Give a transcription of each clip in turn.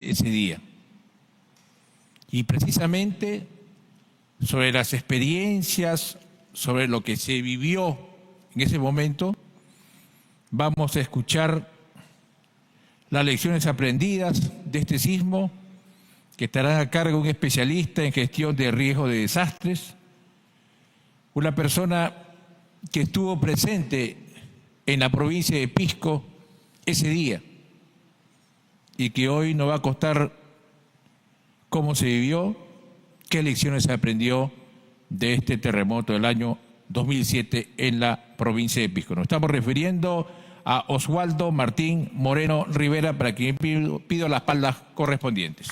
ese día. Y precisamente sobre las experiencias, sobre lo que se vivió en ese momento, vamos a escuchar las lecciones aprendidas de este sismo, que estará a cargo de un especialista en gestión de riesgo de desastres, una persona que estuvo presente en la provincia de Pisco ese día y que hoy nos va a contar cómo se vivió, qué lecciones se aprendió de este terremoto del año 2007 en la provincia de Pisco. Nos estamos refiriendo a Oswaldo Martín Moreno Rivera, para quien pido las palabras correspondientes.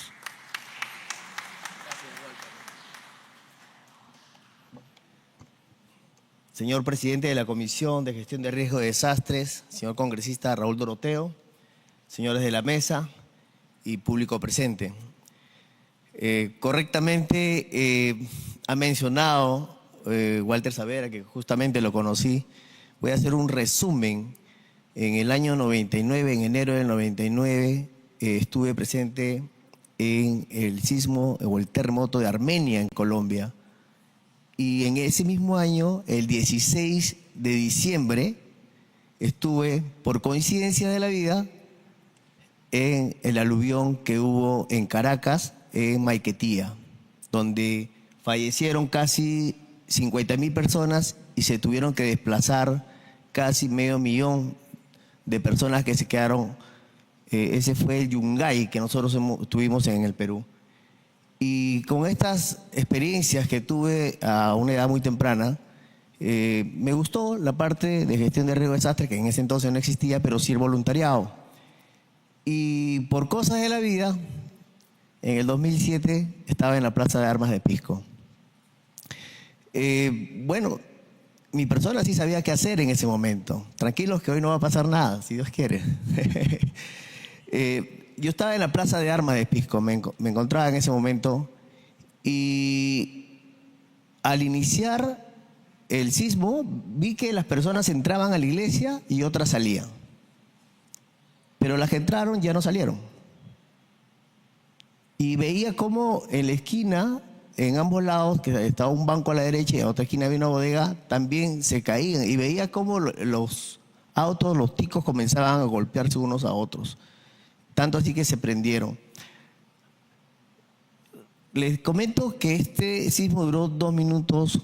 Señor presidente de la Comisión de Gestión de Riesgo de Desastres, señor congresista Raúl Doroteo, señores de la mesa y público presente. Correctamente ha mencionado Walter Savera, que justamente lo conocí. Voy a hacer un resumen. En el año 99, en enero del 99, estuve presente en el sismo o el terremoto de Armenia en Colombia. Y en ese mismo año, el 16 de diciembre, estuve, por coincidencia de la vida, en el aluvión que hubo en Caracas, en Maiquetía, donde fallecieron casi 50.000 personas y se tuvieron que desplazar casi 500.000 de personas que se quedaron. Ese fue el Yungay que nosotros tuvimos en el Perú. Y con estas experiencias que tuve a una edad muy temprana, me gustó la parte de gestión de riesgo de desastre, que en ese entonces no existía, pero sí el voluntariado. Y por cosas de la vida, en el 2007 estaba en la Plaza de Armas de Pisco. Bueno, mi persona sí sabía qué hacer en ese momento. Tranquilos que hoy no va a pasar nada, si Dios quiere. Yo estaba en la Plaza de Armas de Pisco, me encontraba en ese momento, y al iniciar el sismo vi que las personas entraban a la iglesia y otras salían. Pero las que entraron ya no salieron. Y veía cómo en la esquina, en ambos lados, que estaba un banco a la derecha y a otra esquina había una bodega, también se caían. Y veía cómo los autos, los ticos comenzaban a golpearse unos a otros. Tanto así que se prendieron. Les comento que este sismo duró 2 minutos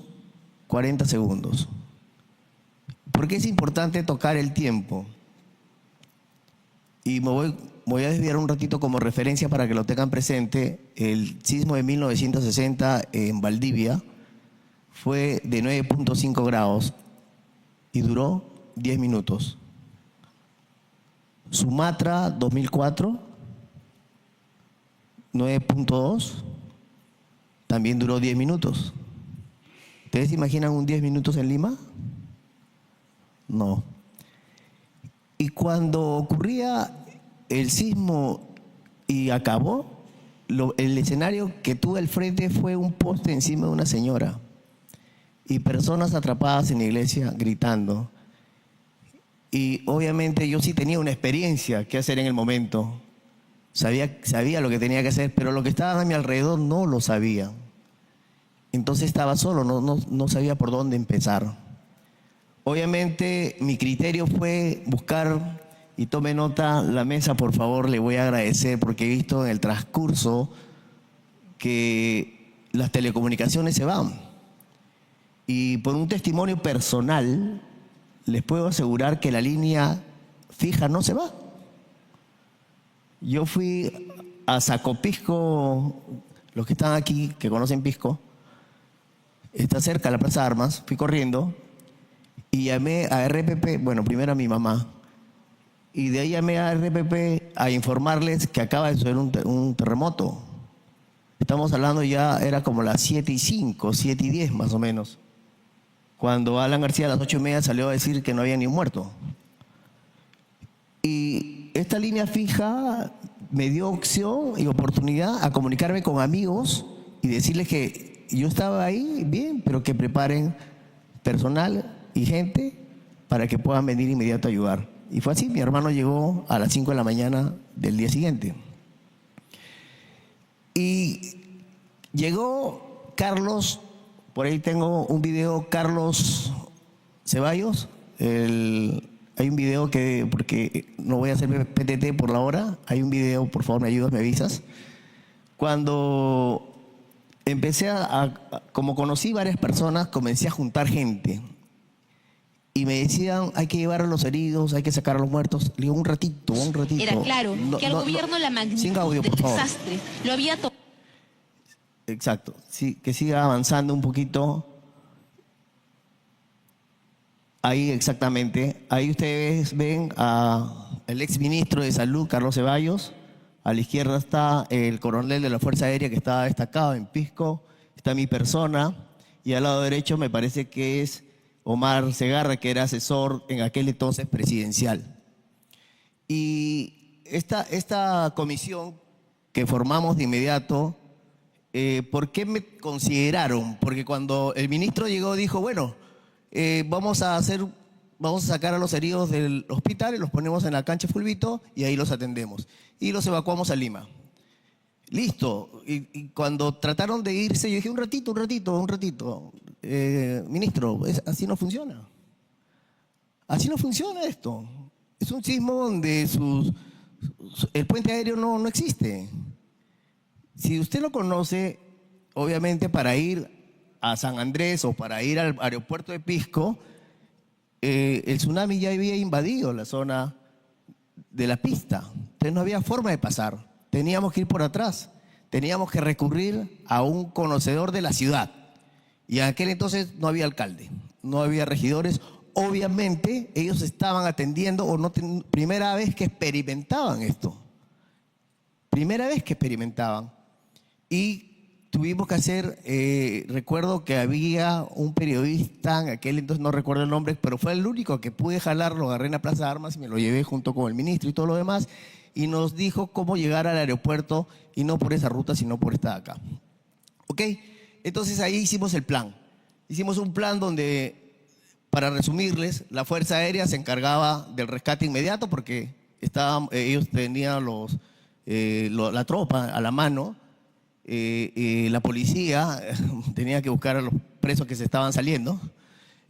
40 segundos. ¿Por qué es importante tocar el tiempo? Y voy a desviar un ratito como referencia para que lo tengan presente. El sismo de 1960 en Valdivia fue de 9.5 grados y duró 10 minutos. Sumatra 2004, 9.2, también duró 10 minutos. ¿Ustedes se imaginan un 10 minutos en Lima? No. Y cuando ocurría el sismo y acabó, el escenario que tuve al frente fue un poste encima de una señora y personas atrapadas en la iglesia gritando. Y obviamente yo sí tenía una experiencia que hacer en el momento. Sabía lo que tenía que hacer, pero lo que estaba a mi alrededor no lo sabía. Entonces estaba solo, no sabía por dónde empezar. Obviamente mi criterio fue buscar, y tome nota, la mesa por favor, le voy a agradecer porque he visto en el transcurso que las telecomunicaciones se van. Y por un testimonio personal, les puedo asegurar que la línea fija no se va. Yo fui a Zacopisco, los que están aquí, que conocen Pisco, está cerca de la Plaza de Armas, fui corriendo y llamé a RPP, bueno, primero a mi mamá, y de ahí llamé a RPP a informarles que acaba de suceder un terremoto. Estamos hablando ya, era como las 7:05, 7:10 más o menos, cuando Alan García a las 8:30 salió a decir que no había ni un muerto. Y esta línea fija me dio opción y oportunidad a comunicarme con amigos y decirles que yo estaba ahí bien, pero que preparen personal y gente para que puedan venir inmediato a ayudar. Y fue así, mi hermano llegó a las 5 de la mañana del día siguiente. Llegó Carlos, por ahí tengo un video, Carlos Ceballos. Hay un video que, porque no voy a hacer PTT por la hora, hay un video, por favor me ayudas, me avisas. Cuando empecé como conocí varias personas, comencé a juntar gente. Y me decían, hay que llevar a los heridos, hay que sacar a los muertos. Le digo, un ratito. Era claro que al gobierno la magnitud sin audio, del por favor. desastre lo había tomado. Exacto, sí, que siga avanzando un poquito. Ahí exactamente, ahí ustedes ven al exministro de Salud, Carlos Ceballos. A la izquierda está el coronel de la Fuerza Aérea que está destacado en Pisco. Está mi persona. Y al lado derecho me parece que es Omar Segarra, que era asesor en aquel entonces presidencial. Y esta comisión que formamos de inmediato, ¿por qué me consideraron? Porque cuando el ministro llegó dijo, bueno, vamos a sacar a los heridos del hospital y los ponemos en la cancha Fulvito y ahí los atendemos. Y los evacuamos a Lima. Listo. Y cuando trataron de irse, yo dije, un ratito. Ministro, así no funciona. Así no funciona esto. Es un sismo donde el puente aéreo no existe. Si usted lo conoce, obviamente para ir a San Andrés o para ir al aeropuerto de Pisco, el tsunami ya había invadido la zona de la pista. Entonces no había forma de pasar. Teníamos que ir por atrás. Teníamos que recurrir a un conocedor de la ciudad. Y en aquel entonces no había alcalde, no había regidores. Obviamente ellos estaban atendiendo, primera vez que experimentaban esto. Primera vez que experimentaban. Y tuvimos que hacer, recuerdo que había un periodista, en aquel entonces no recuerdo el nombre, pero fue el único que pude jalar, lo agarré en la Plaza de Armas y me lo llevé junto con el ministro y todo lo demás, y nos dijo cómo llegar al aeropuerto, y no por esa ruta, sino por esta de acá. ¿Ok? Entonces ahí hicimos el plan. Hicimos un plan donde, para resumirles, la Fuerza Aérea se encargaba del rescate inmediato porque ellos tenían la tropa a la mano. La policía tenía que buscar a los presos que se estaban saliendo.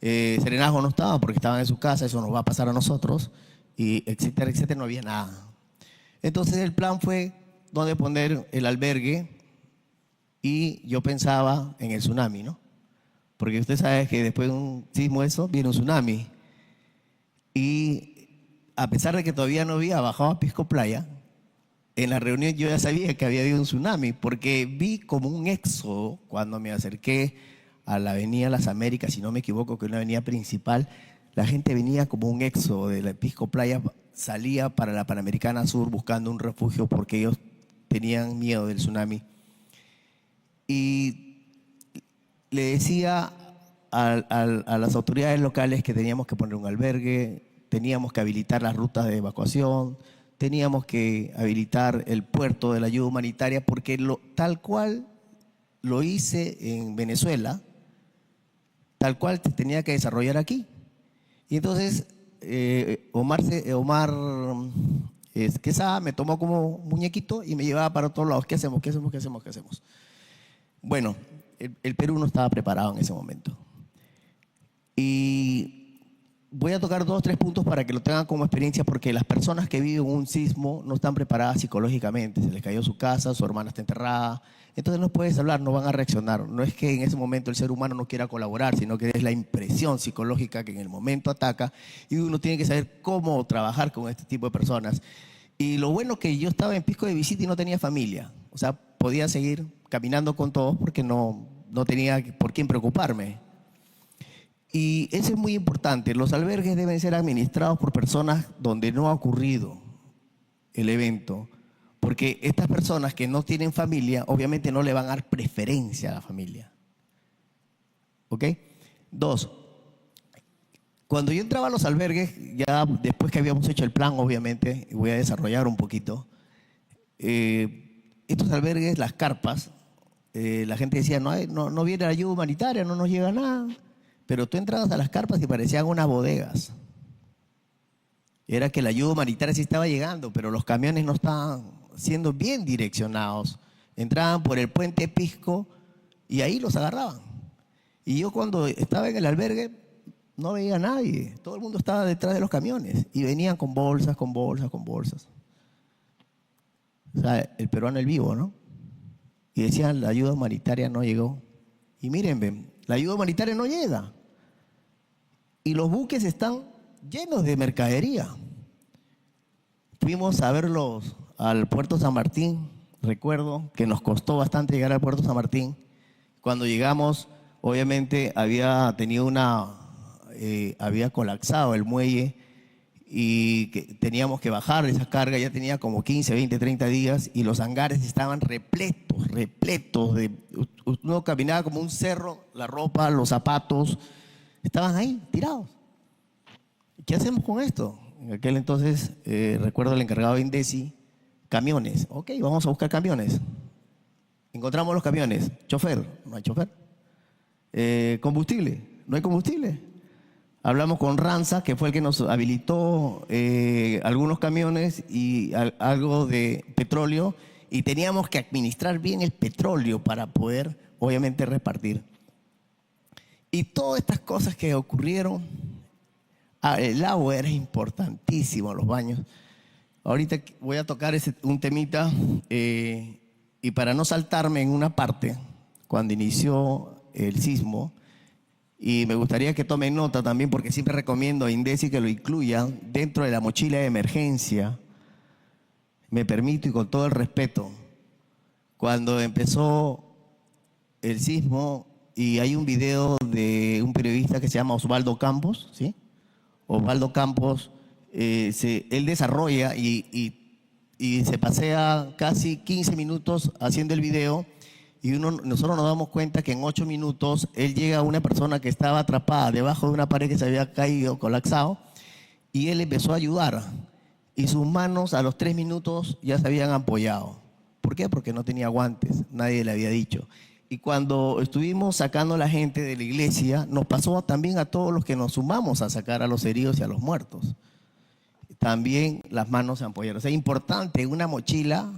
Serenazgo no estaba porque estaban en su casa, eso nos va a pasar a nosotros, y etcétera, etcétera, no había nada. Entonces el plan fue dónde poner el albergue, y yo pensaba en el tsunami, ¿no? Porque usted sabe que después de un sismo eso, viene un tsunami. Y a pesar de que todavía no había bajado a Pisco Playa, en la reunión yo ya sabía que había habido un tsunami, porque vi como un éxodo cuando me acerqué a la avenida Las Américas, si no me equivoco, que es una avenida principal. La gente venía como un éxodo de la Pisco Playa, salía para la Panamericana Sur buscando un refugio porque ellos tenían miedo del tsunami. Y le decía a las autoridades locales que teníamos que poner un albergue, teníamos que habilitar las rutas de evacuación, teníamos que habilitar el puerto de la ayuda humanitaria, porque tal cual lo hice en Venezuela, tal cual se tenía que desarrollar aquí. Y entonces Omar Quesada me tomó como muñequito y me llevaba para todos lados. ¿Qué hacemos? Bueno, el Perú no estaba preparado en ese momento. Y voy a tocar 2 o 3 puntos para que lo tengan como experiencia, porque las personas que viven un sismo no están preparadas psicológicamente. Se les cayó su casa, su hermana está enterrada. Entonces no puedes hablar, no van a reaccionar. No es que en ese momento el ser humano no quiera colaborar, sino que es la impresión psicológica que en el momento ataca, y uno tiene que saber cómo trabajar con este tipo de personas. Y lo bueno que yo estaba en Pisco de visita y no tenía familia. O sea, podía seguir caminando con todos porque no tenía por quién preocuparme. Y eso es muy importante. Los albergues deben ser administrados por personas donde no ha ocurrido el evento, porque estas personas que no tienen familia, obviamente no le van a dar preferencia a la familia. ¿Ok? 2, cuando yo entraba a los albergues, ya después que habíamos hecho el plan, obviamente, y voy a desarrollar un poquito, estos albergues, las carpas, la gente decía, no viene la ayuda humanitaria, no nos llega nada. Pero tú entrabas a las carpas y parecían unas bodegas. Era que la ayuda humanitaria sí estaba llegando, pero los camiones no estaban siendo bien direccionados. Entraban por el puente Pisco y ahí los agarraban. Y yo cuando estaba en el albergue no veía a nadie. Todo el mundo estaba detrás de los camiones y venían con bolsas, con bolsas, con bolsas. O sea, el peruano el vivo, ¿no? Y decían, la ayuda humanitaria no llegó. Y miren, ven, la ayuda humanitaria no llega. Y los buques están llenos de mercadería. Fuimos a verlos al puerto San Martín. Recuerdo que nos costó bastante llegar al puerto San Martín. Cuando llegamos, obviamente había colapsado el muelle y teníamos que bajar esa carga. Ya tenía como 15, 20, 30 días y los hangares estaban repletos. Uno caminaba como un cerro, la ropa, los zapatos, estaban ahí tirados. ¿Qué hacemos con esto? En aquel entonces, recuerdo el encargado de Indesi, camiones. Ok, vamos a buscar camiones. Encontramos los camiones. Chofer, no hay chofer. Combustible, no hay combustible. Hablamos con Ranza, que fue el que nos habilitó algunos camiones y algo de petróleo, y teníamos que administrar bien el petróleo para poder, obviamente, repartir. Y todas estas cosas que ocurrieron, el agua era importantísimo, los baños. Ahorita voy a tocar un temita, y para no saltarme en una parte, cuando inició el sismo, y me gustaría que tomen nota también, porque siempre recomiendo a Indesi que lo incluya dentro de la mochila de emergencia. Me permito y con todo el respeto, cuando empezó el sismo, y hay un video de un periodista que se llama Osvaldo Campos, ¿sí? Osvaldo Campos, él desarrolla y se pasea casi 15 minutos haciendo el video. Y nosotros nos damos cuenta que en 8 minutos él llega a una persona que estaba atrapada debajo de una pared que se había caído, colapsado, y él empezó a ayudar. Y sus manos a los 3 minutos ya se habían ampollado. ¿Por qué? Porque no tenía guantes, nadie le había dicho. Y cuando estuvimos sacando a la gente de la iglesia, nos pasó también a todos los que nos sumamos a sacar a los heridos y a los muertos. También las manos se ampollaron. O sea, es importante en una mochila,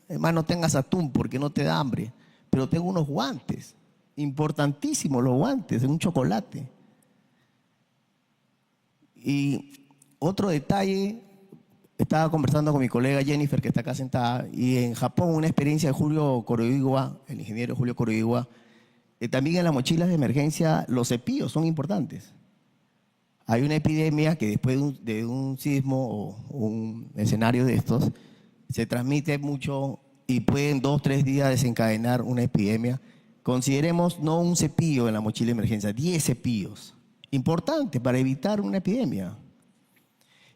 hermano, tengas atún porque no te da hambre. Pero tengo unos guantes, importantísimos los guantes, un chocolate. Y otro detalle, estaba conversando con mi colega Jennifer, que está acá sentada, y en Japón una experiencia de Julio Kuroiwa, el ingeniero Julio Kuroiwa, también en las mochilas de emergencia los cepillos son importantes. Hay una epidemia que después de un sismo o un escenario de estos, se transmite mucho y pueden 2 o 3 días desencadenar una epidemia. Consideremos no un cepillo en la mochila de emergencia, 10 cepillos. Importante para evitar una epidemia.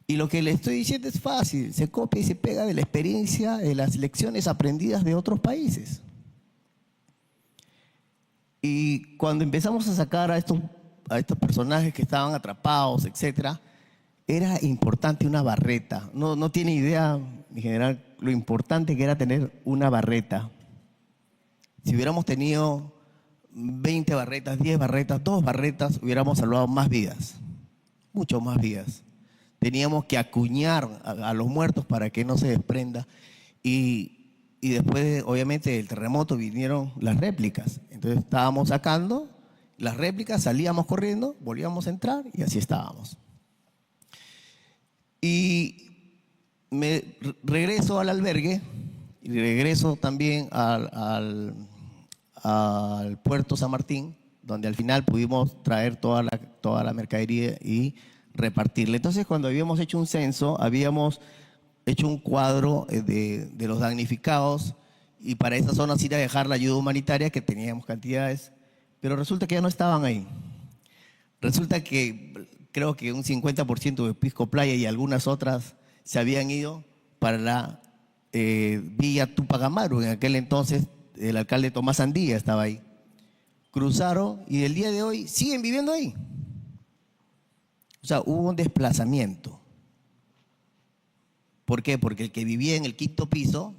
Y lo que le estoy diciendo es fácil, se copia y se pega de la experiencia, de las lecciones aprendidas de otros países. Y cuando empezamos a sacar a estos personajes que estaban atrapados, etcétera, era importante una barreta. No tiene idea, mi general, lo importante que era tener una barreta. Si hubiéramos tenido 20 barretas, 10 barretas, 2 barretas, hubiéramos salvado más vidas, mucho más vidas. Teníamos que acuñar a los muertos para que no se desprenda. Y después, obviamente, del terremoto vinieron las réplicas. Entonces estábamos sacando las réplicas, salíamos corriendo, volvíamos a entrar y así estábamos. Y me regreso al albergue y regreso también al puerto San Martín, donde al final pudimos traer toda la mercadería y repartirla. Entonces, cuando habíamos hecho un censo, habíamos hecho un cuadro de los damnificados, y para esa zona sí iba a dejar la ayuda humanitaria, que teníamos cantidades, pero resulta que ya no estaban ahí. Resulta que creo que un 50% de Pisco Playa y algunas otras se habían ido para la Villa Tupac Amaru. En aquel entonces el alcalde Tomás Andía estaba ahí. Cruzaron y el día de hoy siguen viviendo ahí. O sea, hubo un desplazamiento. ¿Por qué? Porque el que vivía en el 5º piso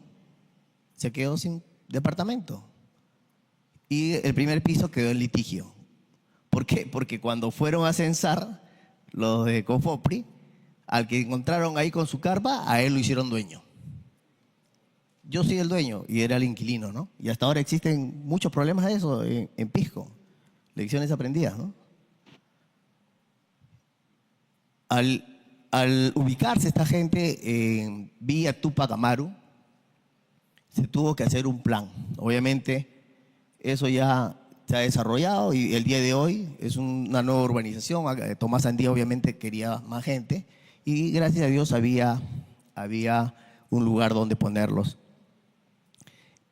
se quedó sin departamento. Y el primer piso quedó en litigio. ¿Por qué? Porque cuando fueron a censar, los de Confopri, al que encontraron ahí con su carpa, a él lo hicieron dueño. yo soy el dueño y era el inquilino, ¿no? Y hasta ahora existen muchos problemas de eso en Pisco, lecciones aprendidas, ¿no? Al ubicarse esta gente en Villa Tupac Amaru, se tuvo que hacer un plan. Obviamente, eso ya se ha desarrollado y el día de hoy es una nueva urbanización. Tomás Andía obviamente quería más gente y gracias a Dios había un lugar donde ponerlos.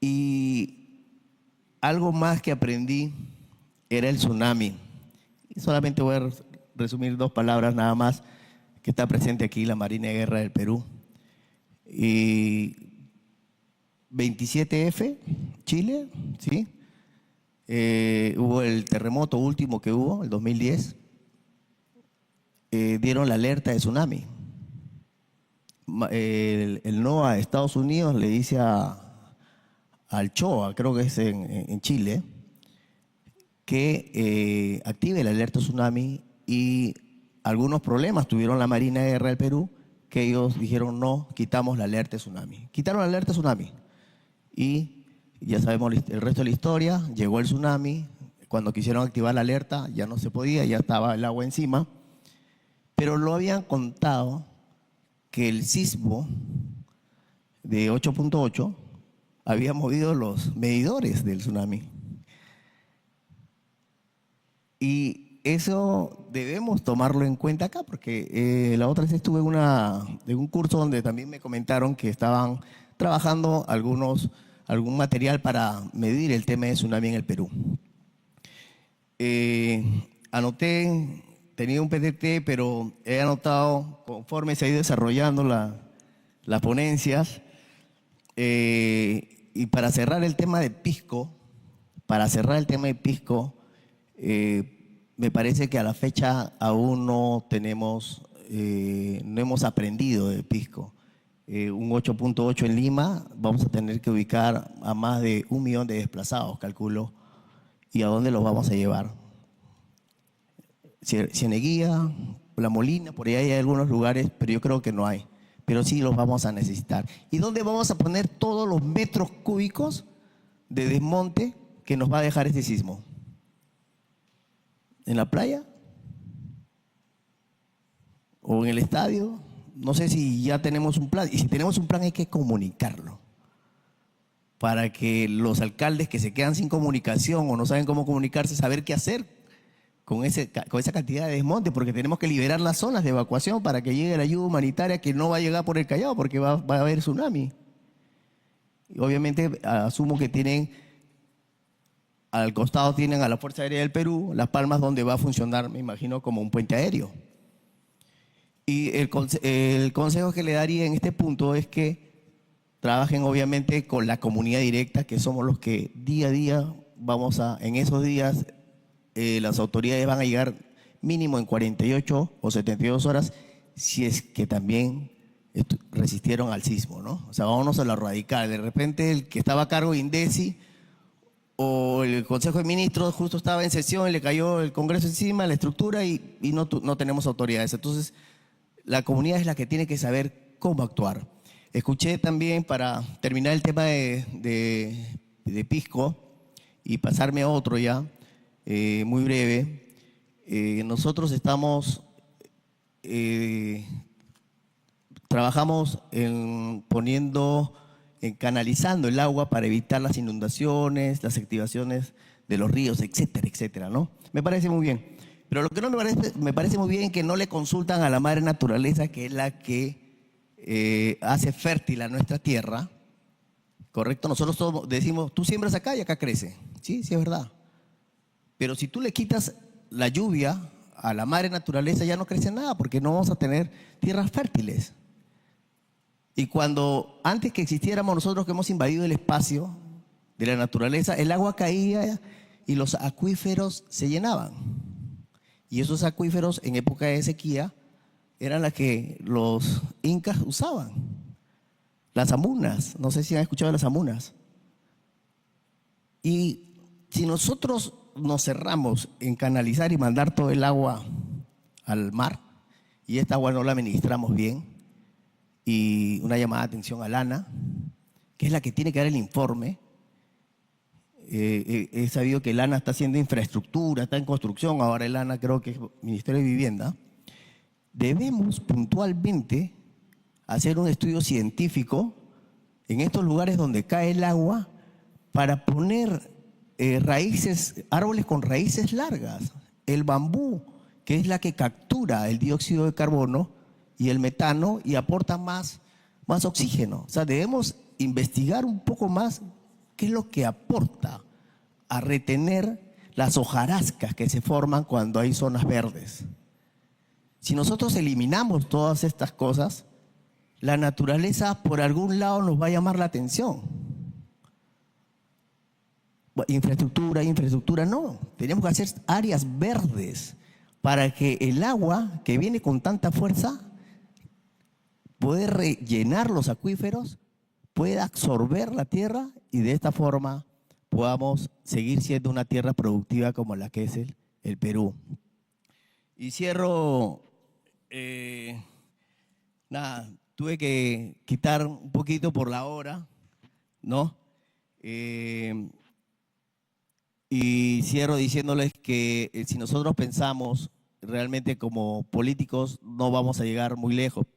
Y algo más que aprendí era el tsunami. Y solamente voy a resumir 2 palabras nada más, que está presente aquí la Marina de Guerra del Perú. Y 27F, Chile, ¿sí? Hubo el terremoto último que hubo, el 2010. Dieron la alerta de tsunami. El NOAA de Estados Unidos le dice al CHOA, creo que es en Chile, que active la alerta tsunami, y algunos problemas tuvieron la Marina de Guerra del Perú, que ellos dijeron no, quitamos la alerta tsunami. Quitaron la alerta tsunami y ya sabemos el resto de la historia. Llegó el tsunami, cuando quisieron activar la alerta ya no se podía, ya estaba el agua encima, pero lo habían contado que el sismo de 8.8 había movido los medidores del tsunami. Y eso debemos tomarlo en cuenta acá, porque la otra vez estuve en un curso donde también me comentaron que estaban trabajando algún material para medir el tema de tsunami en el Perú. Anoté, tenía un PPT, pero he anotado conforme se ha ido desarrollando las ponencias. Y para cerrar el tema de Pisco, me parece que a la fecha aún no hemos aprendido de Pisco. Un 8.8 en Lima, vamos a tener que ubicar a más de 1 millón de desplazados, calculo. ¿Y a dónde los vamos a llevar? Cieneguía, La Molina, por ahí hay algunos lugares, pero yo creo que no hay. Pero sí los vamos a necesitar. ¿Y dónde vamos a poner todos los metros cúbicos de desmonte que nos va a dejar este sismo? ¿En la playa? ¿O en el estadio? No sé si ya tenemos un plan. Y si tenemos un plan hay que comunicarlo, para que los alcaldes que se quedan sin comunicación o no saben cómo comunicarse, saber qué hacer con esa cantidad de desmonte, porque tenemos que liberar las zonas de evacuación para que llegue la ayuda humanitaria, que no va a llegar por el Callao porque va a haber tsunami. Y obviamente asumo que al costado tienen a la Fuerza Aérea del Perú, Las Palmas, donde va a funcionar, me imagino, como un puente aéreo. Y el consejo que le daría en este punto es que trabajen obviamente con la comunidad directa, que somos los que día a día en esos días las autoridades van a llegar mínimo en 48 o 72 horas, si es que también resistieron al sismo, ¿no? O sea, vámonos a lo radical. De repente el que estaba a cargo de INDECI o el Consejo de Ministros justo estaba en sesión y le cayó el Congreso encima, la estructura, y no tenemos autoridades. Entonces, la comunidad es la que tiene que saber cómo actuar. Escuché también, para terminar el tema de Pisco y pasarme a otro ya, muy breve, nosotros trabajamos canalizando el agua para evitar las inundaciones, las activaciones de los ríos, etcétera, etcétera, ¿no? Me parece muy bien. Pero lo que no me parece muy bien es que no le consultan a la madre naturaleza, que es la que hace fértil a nuestra tierra, ¿correcto? Nosotros todos decimos, tú siembras acá y acá crece. Sí, sí es verdad. Pero si tú le quitas la lluvia a la madre naturaleza, ya no crece nada, porque no vamos a tener tierras fértiles. Y antes que existiéramos nosotros, que hemos invadido el espacio de la naturaleza, el agua caía y los acuíferos se llenaban. Y esos acuíferos en época de sequía eran las que los incas usaban. Las amunas, no sé si han escuchado de las amunas. Y si nosotros nos cerramos en canalizar y mandar todo el agua al mar, y esta agua no la administramos bien, y una llamada de atención a Lana, que es la que tiene que dar el informe. He sabido que el ANA está haciendo infraestructura, está en construcción, ahora el ANA creo que es Ministerio de Vivienda. Debemos puntualmente hacer un estudio científico en estos lugares donde cae el agua para poner árboles con raíces largas. El bambú, que es la que captura el dióxido de carbono y el metano y aporta más oxígeno. O sea, debemos investigar un poco más qué es lo que aporta a retener las hojarascas que se forman cuando hay zonas verdes. Si nosotros eliminamos todas estas cosas, la naturaleza por algún lado nos va a llamar la atención. Infraestructura, no. Tenemos que hacer áreas verdes para que el agua que viene con tanta fuerza pueda rellenar los acuíferos, pueda absorber la tierra y de esta forma podamos seguir siendo una tierra productiva como la que es el Perú. Y cierro, tuve que quitar un poquito por la hora, ¿no? Y cierro diciéndoles que si nosotros pensamos realmente como políticos no vamos a llegar muy lejos.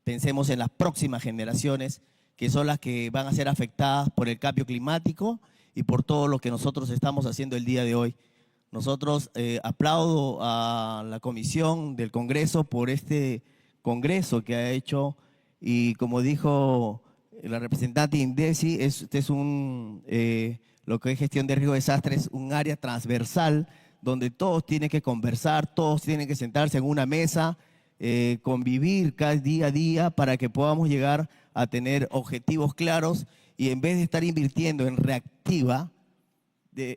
Pensemos en las próximas generaciones, que son las que van a ser afectadas por el cambio climático y por todo lo que nosotros estamos haciendo el día de hoy. Nosotros aplaudo a la Comisión del Congreso por este congreso que ha hecho y como dijo la representante Indesi, este es lo que es gestión de riesgo de desastres, un área transversal donde todos tienen que conversar, todos tienen que sentarse en una mesa, convivir cada día a día para que podamos llegar a tener objetivos claros y en vez de estar invirtiendo en reactiva,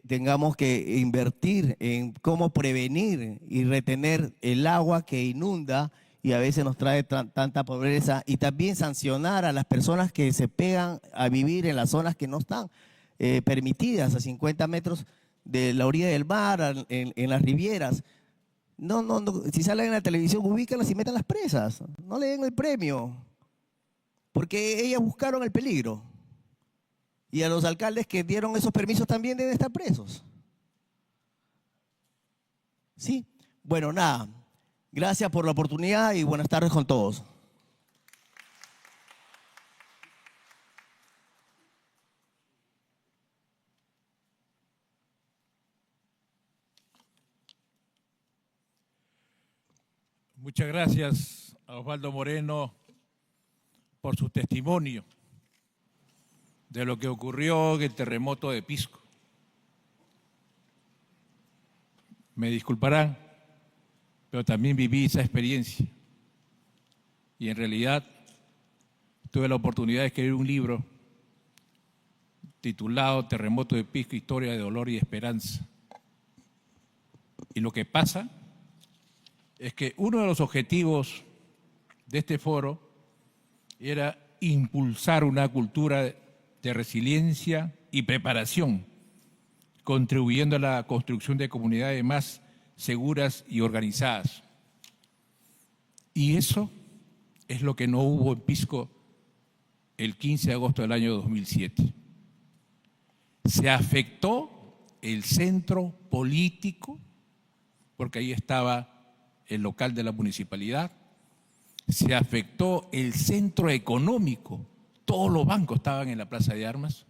tengamos que invertir en cómo prevenir y retener el agua que inunda y a veces nos trae tanta pobreza y también sancionar a las personas que se pegan a vivir en las zonas que no están permitidas, a 50 metros de la orilla del mar, en las rivieras. No, si salen en la televisión, ubícanlas y metan las presas. No le den el premio, porque ellas buscaron el peligro. Y a los alcaldes que dieron esos permisos también deben estar presos. ¿Sí? Bueno, nada. Gracias por la oportunidad y buenas tardes con todos. Muchas gracias a Osvaldo Moreno por su testimonio de lo que ocurrió en el terremoto de Pisco. Me disculparán, pero también viví esa experiencia. Y en realidad tuve la oportunidad de escribir un libro titulado Terremoto de Pisco, historia de dolor y esperanza. Y lo que pasa es que uno de los objetivos de este foro era impulsar una cultura de resiliencia y preparación, contribuyendo a la construcción de comunidades más seguras y organizadas. Y eso es lo que no hubo en Pisco el 15 de agosto del año 2007. Se afectó el centro político, porque ahí estaba el local de la municipalidad. Se afectó el centro económico, todos los bancos estaban en la Plaza de Armas.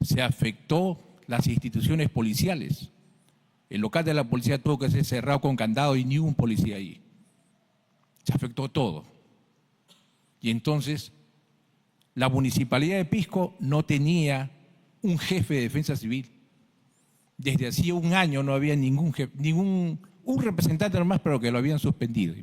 Se afectó las instituciones policiales. El local de la policía tuvo que ser cerrado con candado y ni un policía ahí. Se afectó todo. Y entonces, la municipalidad de Pisco no tenía un jefe de defensa civil. Desde hacía un año no había un representante nomás, pero que lo habían suspendido.